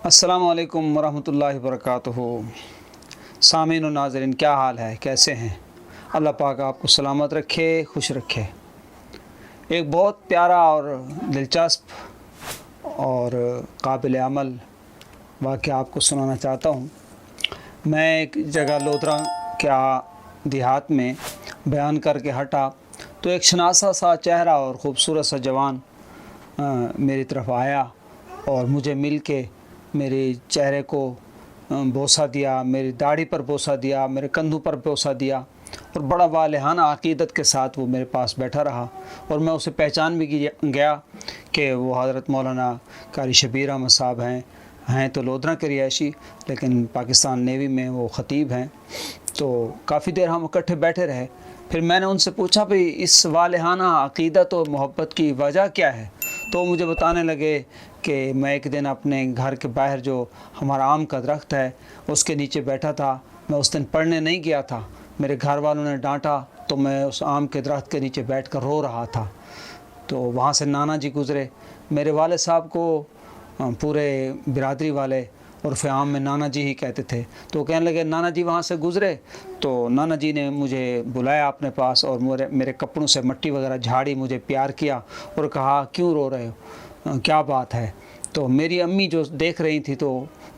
अस्सलामुअलैकुम वरहमतुल्लाहि वबरकातुहू। सामीन और नाज़रीन, क्या हाल है, कैसे हैं? अल्लाह पाक आपको सलामत रखे, खुश रखे। एक बहुत प्यारा और दिलचस्प और काबिल अमल वाक़या आपको सुनाना चाहता हूँ। मैं एक जगह लोधरा क्या देहात में बयान करके हटा तो एक शनासा सा चेहरा और ख़ूबसूरत सा जवान मेरी तरफ़ आया और मुझे मिल के मेरे चेहरे को बोसा दिया, मेरी दाढ़ी पर बोसा दिया, मेरे कंधों पर बोसा दिया और बड़ा वालेहाना अक़ीदत के साथ वो मेरे पास बैठा रहा। और मैं उसे पहचान भी गया कि वो हज़रत मौलाना कारी शबीर अहमद साहब हैं तो लोधरा के रिहायशी, लेकिन पाकिस्तान नेवी में वो ख़तीब हैं। तो काफ़ी देर हम इकट्ठे बैठे रहे। फिर मैंने उनसे पूछा, भाई इस वालेहाना अक़ीदत और मोहब्बत की वजह क्या है? तो मुझे बताने लगे कि मैं एक दिन अपने घर के बाहर जो हमारा आम का दरख्त है उसके नीचे बैठा था। मैं उस दिन पढ़ने नहीं गया था, मेरे घर वालों ने डांटा तो मैं उस आम के दरख्त के नीचे बैठकर रो रहा था। तो वहाँ से नाना जी गुज़रे। मेरे वाले साहब को पूरे बिरादरी वाले उर्फ़ आम में नाना जी ही कहते थे। तो कहने लगे, नाना जी वहाँ से गुज़रे तो नाना जी ने मुझे बुलाया अपने पास और मेरे कपड़ों से मट्टी वगैरह झाड़ी, मुझे प्यार किया और कहा, क्यों रो रहे हो, क्या बात है? तो मेरी अम्मी जो देख रही थी तो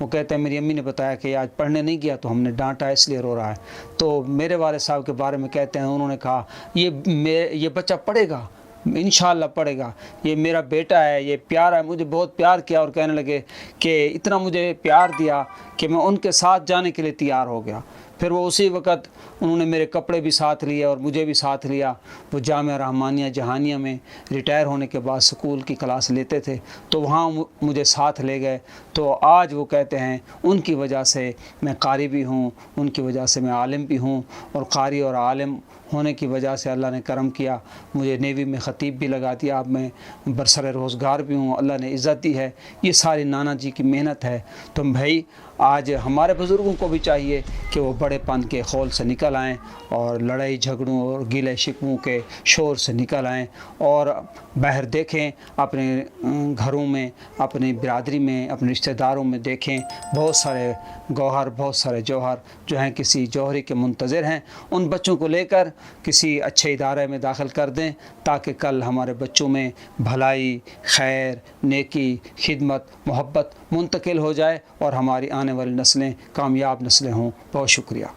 वो कहते हैं, मेरी अम्मी ने बताया कि आज पढ़ने नहीं गया तो हमने डांटा इसलिए रो रहा है। तो मेरे वाले साहब के बारे में कहते हैं, उन्होंने कहा ये बच्चा पढ़ेगा, इंशाअल्लाह पढ़ेगा, ये मेरा बेटा है, ये प्यार है, मुझे बहुत प्यार किया। और कहने लगे कि इतना मुझे प्यार दिया कि मैं उनके साथ जाने के लिए तैयार हो गया। फिर वो उसी वक़्त उन्होंने मेरे कपड़े भी साथ लिए और मुझे भी साथ लिया। वो जामिया रहमानिया जहानिया में रिटायर होने के बाद स्कूल की क्लास लेते थे तो वहाँ मुझे साथ ले गए। तो आज वो कहते हैं उनकी वजह से मैं कारी भी हूँ, उनकी वजह से मैं आलिम भी हूँ और कारी और आलिम होने की वजह से अल्लाह ने करम किया, मुझे नेवी में ख़तीब भी लगा दिया। अब मैं बरसर रोज़गार भी हूँ, अल्लाह ने इज़्ज़त दी है। ये सारी नाना जी की मेहनत है। तो भाई आज हमारे बुज़ुर्गों को भी चाहिए कि वो बड़ेपन के खौल से निकल आएँ और लड़ाई झगड़ों और गिले शिकवों के शोर से निकल आएँ और बाहर देखें, अपने घरों में, अपनी बिरादरी में, अपने रिश्तेदारों में देखें। बहुत सारे गौहर, बहुत सारे जौहर जो हैं किसी जौहरी के मुंतज़िर हैं। उन बच्चों को लेकर किसी अच्छे इदारे में दाखिल कर दें ताकि कल हमारे बच्चों में भलाई, खैर, नेकी, खिदमत, मोहब्बत मुंतकिल हो जाए और हमारी आने वाली नस्लें कामयाब नस्लें हों। बहुत शुक्रिया।